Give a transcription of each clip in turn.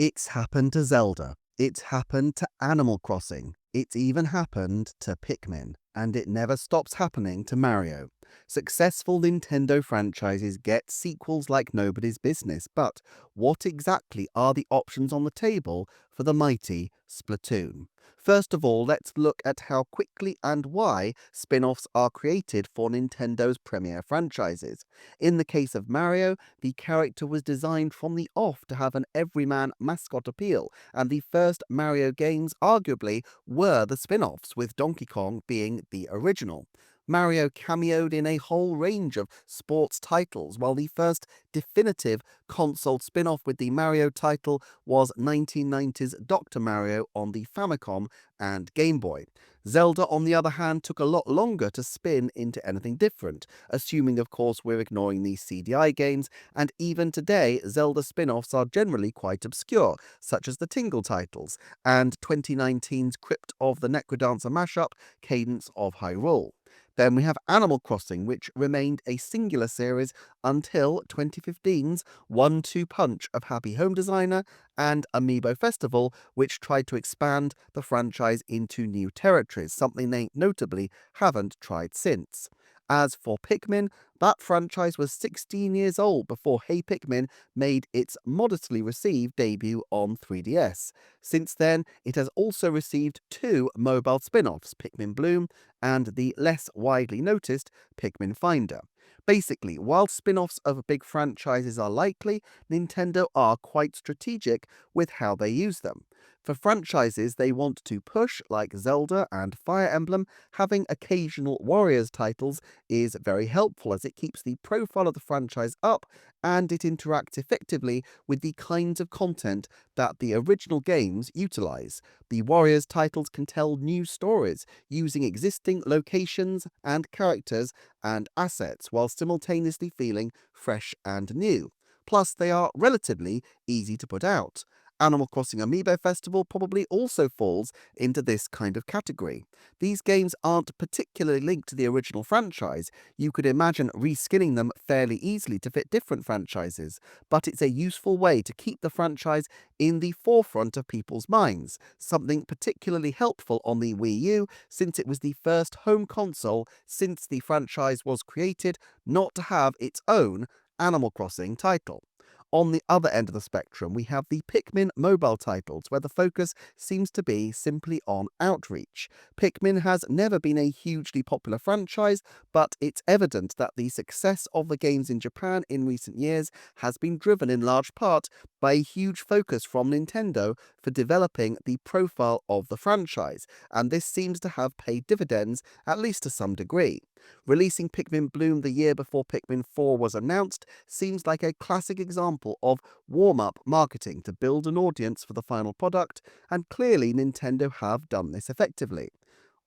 It's happened to Zelda. It's happened to Animal Crossing. It's even happened to Pikmin. And it never stops happening to Mario. Successful Nintendo franchises get sequels like nobody's business, but what exactly are the options on the table for the mighty Splatoon? First of all, let's look at how quickly and why spin-offs are created for Nintendo's premier franchises. In the case of Mario, the character was designed from the off to have an everyman mascot appeal, and the first Mario games arguably were the spin-offs, with Donkey Kong being the original. Mario cameoed in a whole range of sports titles, while the first definitive console spin-off with the Mario title was 1990's Dr. Mario on the Famicom and Game Boy. Zelda, on the other hand, took a lot longer to spin into anything different, assuming of course we're ignoring the CDI games, and even today Zelda spin-offs are generally quite obscure, such as the Tingle titles, and 2019's Crypt of the Necrodancer mashup, Cadence of Hyrule. Then we have Animal Crossing, which remained a singular series until 2015's 1-2 punch of Happy Home Designer and Amiibo Festival, which tried to expand the franchise into new territories, something they notably haven't tried since. As for Pikmin, that franchise was 16 years old before Hey Pikmin made its modestly received debut on 3DS. Since then, it has also received two mobile spin-offs, Pikmin Bloom and the less widely noticed Pikmin Finder. Basically, while spin-offs of big franchises are likely, Nintendo are quite strategic with how they use them. For franchises they want to push, like Zelda and Fire Emblem, having occasional Warriors titles is very helpful, as it keeps the profile of the franchise up and it interacts effectively with the kinds of content that the original games utilize. The Warriors titles can tell new stories using existing locations and characters and assets while simultaneously feeling fresh and new. Plus, they are relatively easy to put out. Animal Crossing Amiibo Festival probably also falls into this kind of category. These games aren't particularly linked to the original franchise. You could imagine reskinning them fairly easily to fit different franchises, but it's a useful way to keep the franchise in the forefront of people's minds, something particularly helpful on the Wii U since it was the first home console since the franchise was created not to have its own Animal Crossing title. On the other end of the spectrum, we have the Pikmin mobile titles, where the focus seems to be simply on outreach. Pikmin has never been a hugely popular franchise, but it's evident that the success of the games in Japan in recent years has been driven in large part by a huge focus from Nintendo for developing the profile of the franchise, and this seems to have paid dividends, at least to some degree. Releasing Pikmin Bloom the year before Pikmin 4 was announced seems like a classic example of warm-up marketing to build an audience for the final product, and clearly Nintendo have done this effectively.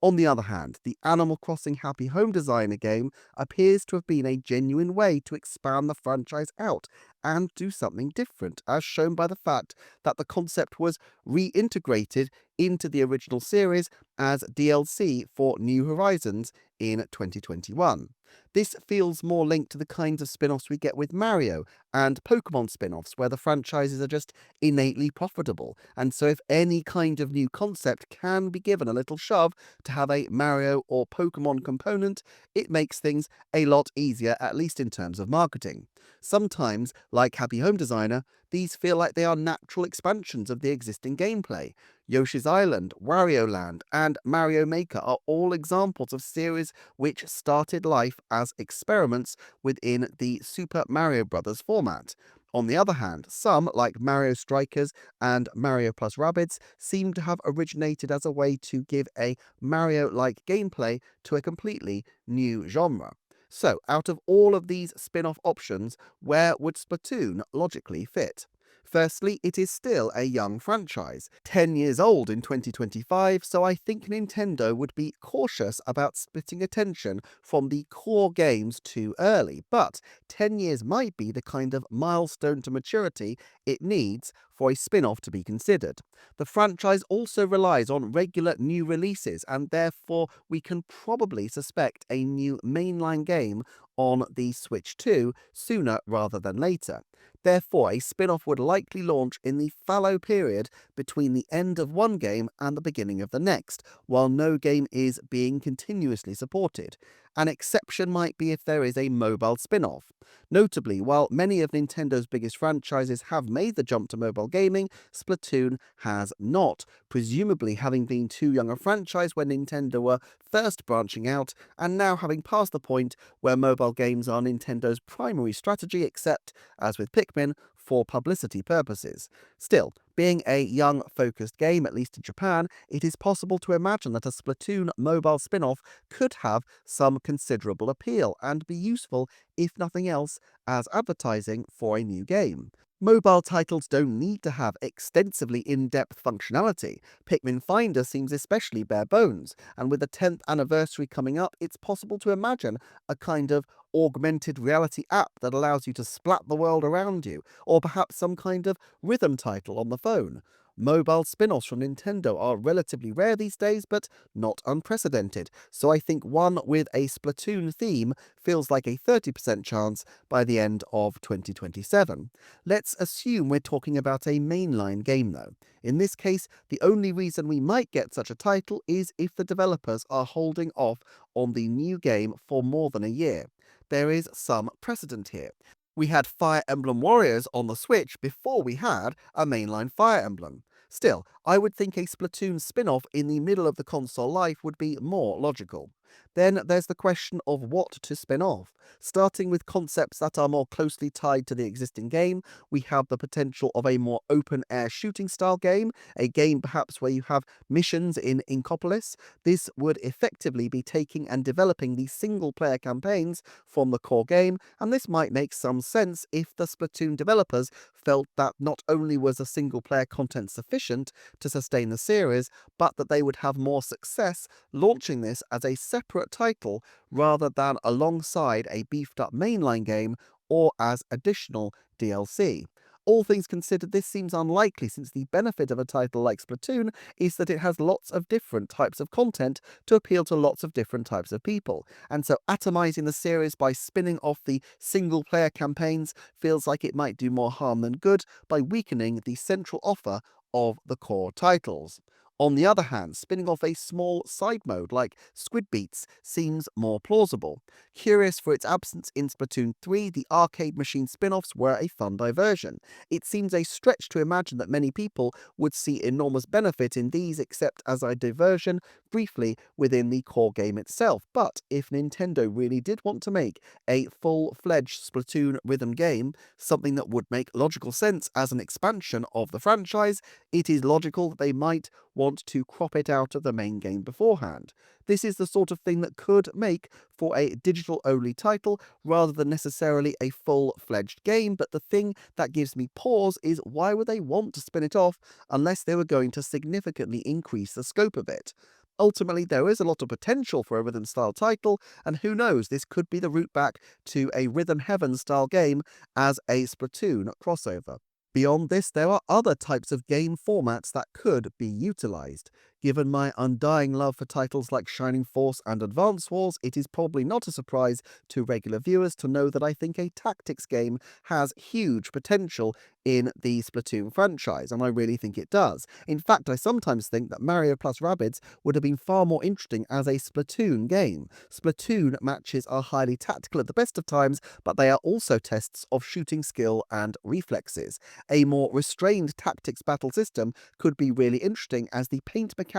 On the other hand, the Animal Crossing Happy Home Designer game appears to have been a genuine way to expand the franchise out and do something different, as shown by the fact that the concept was reintegrated into the original series as DLC for New Horizons in 2021. This feels more linked to the kinds of spin-offs we get with Mario and Pokemon spin-offs, where the franchises are just innately profitable, and so if any kind of new concept can be given a little shove to have a Mario or Pokemon component, it makes things a lot easier, at least in terms of marketing. Sometimes, like Happy Home Designer, these feel like they are natural expansions of the existing gameplay. Yoshi's Island, Wario Land, and Mario Maker are all examples of series which started life as experiments within the Super Mario Bros. Format. On the other hand, some, like Mario Strikers and Mario Plus Rabbids, seem to have originated as a way to give a Mario-like gameplay to a completely new genre. So, out of all of these spin-off options, where would Splatoon logically fit? Firstly, it is still a young franchise, 10 years old in 2025, so I think Nintendo would be cautious about splitting attention from the core games too early, but 10 years might be the kind of milestone to maturity it needs for a spin-off to be considered. The franchise also relies on regular new releases, and therefore we can probably suspect a new mainline game on the Switch 2 sooner rather than later. Therefore, a spin off would likely launch in the fallow period between the end of one game and the beginning of the next, while no game is being continuously supported. An exception might be if there is a mobile spin off. Notably, while many of Nintendo's biggest franchises have made the jump to mobile gaming, Splatoon has not, presumably having been too young a franchise when Nintendo were first branching out, and now having passed the point where mobile games are Nintendo's primary strategy, except, as with Pikmin, for publicity purposes. Still, being a young, focused game, at least in Japan, it is possible to imagine that a Splatoon mobile spin off could have some considerable appeal and be useful, if nothing else, as advertising for a new game. Mobile titles don't need to have extensively in-depth functionality. Pikmin Finder seems especially bare bones, and with the 10th anniversary coming up, it's possible to imagine a kind of augmented reality app that allows you to splat the world around you, or perhaps some kind of rhythm title on the phone. Mobile spin-offs from Nintendo are relatively rare these days, but not unprecedented, so I think one with a Splatoon theme feels like a 30% chance by the end of 2027. Let's assume we're talking about a mainline game though. In this case, the only reason we might get such a title is if the developers are holding off on the new game for more than a year. There is some precedent here. We had Fire Emblem Warriors on the Switch before we had a mainline Fire Emblem. Still, I would think a Splatoon spin-off in the middle of the console life would be more logical. Then there's the question of what to spin off. Starting with concepts that are more closely tied to the existing game, we have the potential of a more open-air shooting style game, a game perhaps where you have missions in Inkopolis. This would effectively be taking and developing the single-player campaigns from the core game, and this might make some sense if the Splatoon developers felt that not only was the single-player content sufficient to sustain the series, but that they would have more success launching this as a separate title rather than alongside a beefed up mainline game or as additional DLC. All things considered, this seems unlikely since the benefit of a title like Splatoon is that it has lots of different types of content to appeal to lots of different types of people, and so atomizing the series by spinning off the single-player campaigns feels like it might do more harm than good by weakening the central offer of the core titles. On the other hand, spinning off a small side mode like Squid Beats seems more plausible. Curious for its absence in Splatoon 3, the arcade machine spin-offs were a fun diversion. It seems a stretch to imagine that many people would see enormous benefit in these except as a diversion briefly within the core game itself. But if Nintendo really did want to make a full-fledged Splatoon rhythm game, something that would make logical sense as an expansion of the franchise, it is logical that they might want to crop it out of the main game beforehand. This is the sort of thing that could make for a digital-only title rather than necessarily a full-fledged game, but the thing that gives me pause is why would they want to spin it off unless they were going to significantly increase the scope of it? Ultimately, there is a lot of potential for a rhythm-style title, and who knows, this could be the route back to a Rhythm Heaven-style game as a Splatoon crossover. Beyond this, there are other types of game formats that could be utilized. Given my undying love for titles like Shining Force and Advance Wars, it is probably not a surprise to regular viewers to know that I think a tactics game has huge potential in the Splatoon franchise, and I really think it does. In fact, I sometimes think that Mario plus Rabbids would have been far more interesting as a Splatoon game. Splatoon matches are highly tactical at the best of times, but they are also tests of shooting skill and reflexes. A more restrained tactics battle system could be really interesting as the paint mechanic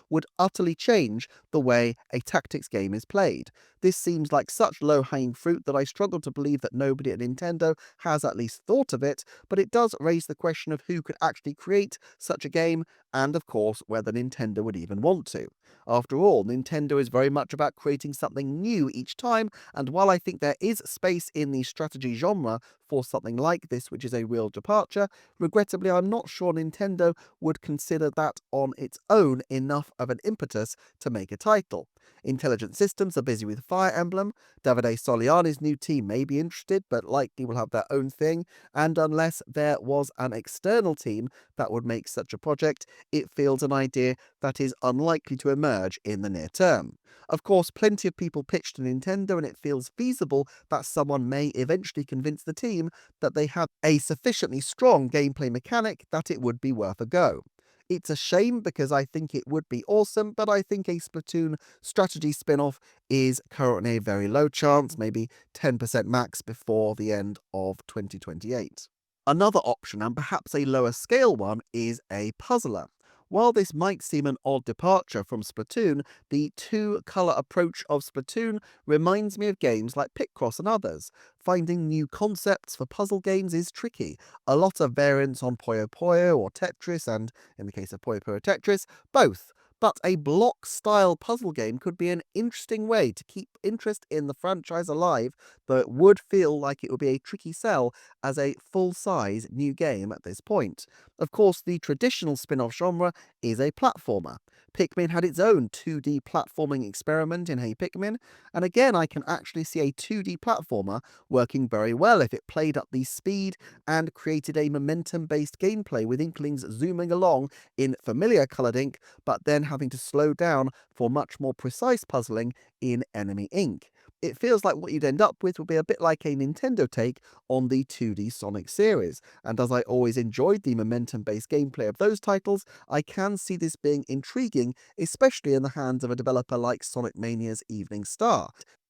would utterly change the way a tactics game is played. This seems like such low-hanging fruit that I struggle to believe that nobody at Nintendo has at least thought of it, but it does raise the question of who could actually create such a game, and of course whether Nintendo would even want to. After all, Nintendo is very much about creating something new each time, and while I think there is space in the strategy genre for something like this, which is a real departure, regrettably I'm not sure Nintendo would consider that on its own shown enough of an impetus to make a title. Intelligent Systems are busy with Fire Emblem, Davide Soliani's new team may be interested, but likely will have their own thing, and unless there was an external team that would make such a project, it feels an idea that is unlikely to emerge in the near term. Of course, plenty of people pitched to Nintendo, and it feels feasible that someone may eventually convince the team that they have a sufficiently strong gameplay mechanic that it would be worth a go. It's a shame because I think it would be awesome, but I think a Splatoon strategy spin off is currently a very low chance, maybe 10% max before the end of 2028. Another option, and perhaps a lower scale one, is a puzzler. While this might seem an odd departure from Splatoon, the two-colour approach of Splatoon reminds me of games like Picross and others. Finding new concepts for puzzle games is tricky. A lot of variants on Puyo Puyo or Tetris, and in the case of Puyo Puyo Tetris, both. But a block-style puzzle game could be an interesting way to keep interest in the franchise alive, though it would feel like it would be a tricky sell as a full-size new game at this point. Of course, the traditional spin-off genre is a platformer. Pikmin had its own 2D platforming experiment in Hey Pikmin, and again I can actually see a 2D platformer working very well if it played up the speed and created a momentum-based gameplay with Inklings zooming along in familiar coloured ink, but then having to slow down for much more precise puzzling in enemy ink. It feels like what you'd end up with would be a bit like a Nintendo take on the 2D Sonic series, and as I always enjoyed the momentum-based gameplay of those titles, I can see this being intriguing, especially in the hands of a developer like Sonic Mania's Evening Star.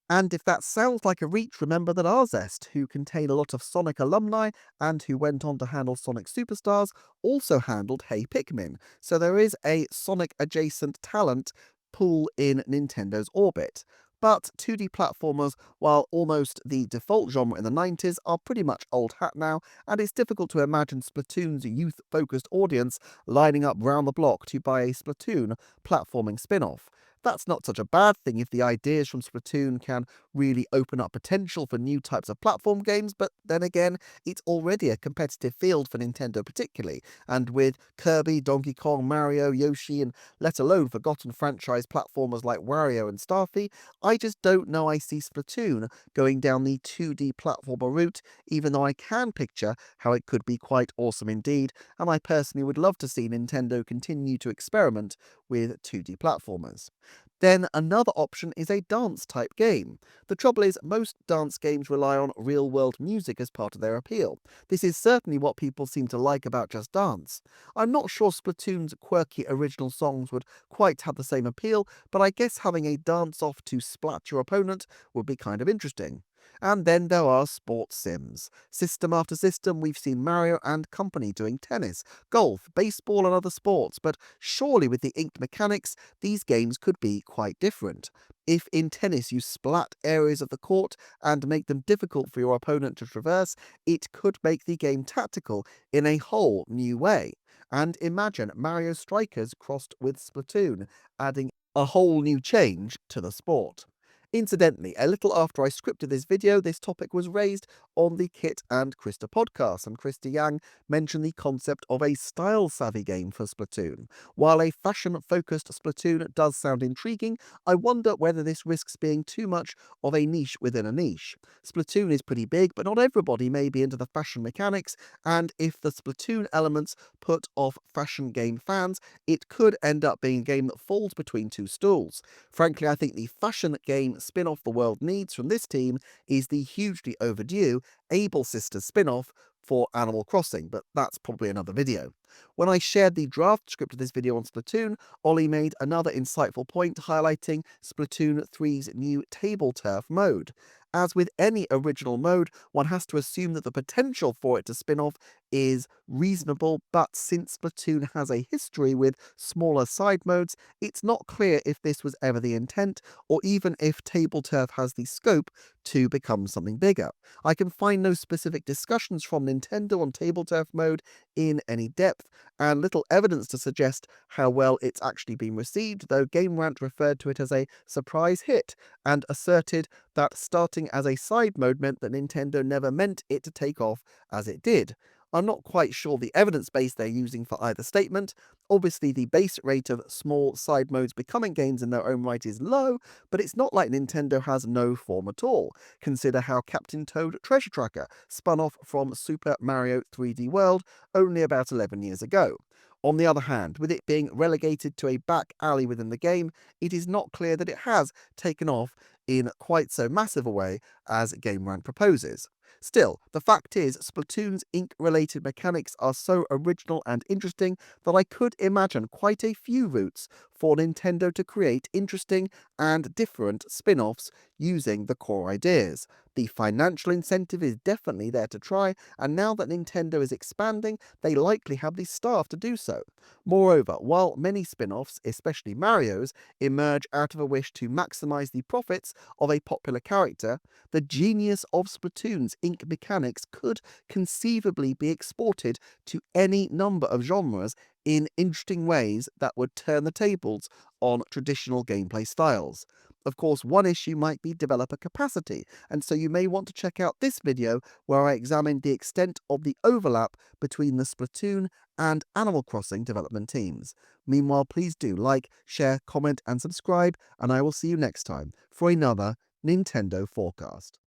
And if that sounds like a reach, remember that Arzest, who contain a lot of Sonic alumni and who went on to handle Sonic Superstars, also handled Hey Pikmin, so there is a Sonic-adjacent talent pool in Nintendo's orbit. But 2D platformers, while almost the default genre in the 90s, are pretty much old hat now, and it's difficult to imagine Splatoon's youth-focused audience lining up round the block to buy a Splatoon platforming spin-off. That's not such a bad thing if the ideas from Splatoon can really open up potential for new types of platform games, but then again, it's already a competitive field for Nintendo particularly, and with Kirby, Donkey Kong, Mario, Yoshi, and let alone forgotten franchise platformers like Wario and Starfy, I just don't know I see Splatoon going down the 2D platformer route, even though I can picture how it could be quite awesome indeed, and I personally would love to see Nintendo continue to experiment with 2D platformers. Then another option is a dance-type game. The trouble is, most dance games rely on real-world music as part of their appeal. This is certainly what people seem to like about Just Dance. I'm not sure Splatoon's quirky original songs would quite have the same appeal, but I guess having a dance-off to splat your opponent would be kind of interesting. And then there are sports sims. System after system, we've seen Mario and company doing tennis, golf, baseball, and other sports, but surely with the inked mechanics, these games could be quite different. If in tennis you splat areas of the court and make them difficult for your opponent to traverse, it could make the game tactical in a whole new way. And imagine Mario Strikers crossed with Splatoon, adding a whole new change to the sport. Incidentally, a little after I scripted this video, this topic was raised on the Kit and Krista podcast, and Krista Yang mentioned the concept of a style-savvy game for Splatoon. While a fashion-focused Splatoon does sound intriguing, I wonder whether this risks being too much of a niche within a niche. Splatoon is pretty big, but not everybody may be into the fashion mechanics, and if the Splatoon elements put off fashion game fans, it could end up being a game that falls between two stools. Frankly, I think the fashion game spin-off the world needs from this team is the hugely overdue Able Sisters spin-off for Animal Crossing, but that's probably another video. When I shared the draft script of this video on Splatoon, Ollie made another insightful point highlighting Splatoon 3's new table turf mode. As with any original mode, one has to assume that the potential for it to spin off is reasonable, but since Splatoon has a history with smaller side modes, it's not clear if this was ever the intent, or even if table turf has the scope to become something bigger. I can find no specific discussions from Nintendo on table turf mode in any depth, and little evidence to suggest how well it's actually been received, though Game Rant referred to it as a surprise hit, and asserted that starting as a side mode meant that Nintendo never meant it to take off as it did. I'm not quite sure the evidence base they're using for either statement. Obviously, the base rate of small side modes becoming games in their own right is low, but it's not like Nintendo has no form at all. Consider how Captain Toad Treasure Tracker spun off from Super Mario 3D World only about 11 years ago. On the other hand, with it being relegated to a back alley within the game, it is not clear that it has taken off in quite so massive a way as GameRant proposes. Still, the fact is, Splatoon's ink-related mechanics are so original and interesting that I could imagine quite a few routes for Nintendo to create interesting and different spin-offs using the core ideas. The financial incentive is definitely there to try, and now that Nintendo is expanding, they likely have the staff to do so. Moreover, while many spin-offs, especially Mario's, emerge out of a wish to maximize the profits of a popular character, the genius of Splatoon's ink mechanics could conceivably be exported to any number of genres in interesting ways that would turn the tables on traditional gameplay styles. Of course, one issue might be developer capacity, and so you may want to check out this video where I examine the extent of the overlap between the Splatoon and Animal Crossing development teams. Meanwhile, please do like, share, comment, and subscribe, and I will see you next time for another Nintendo Forecast.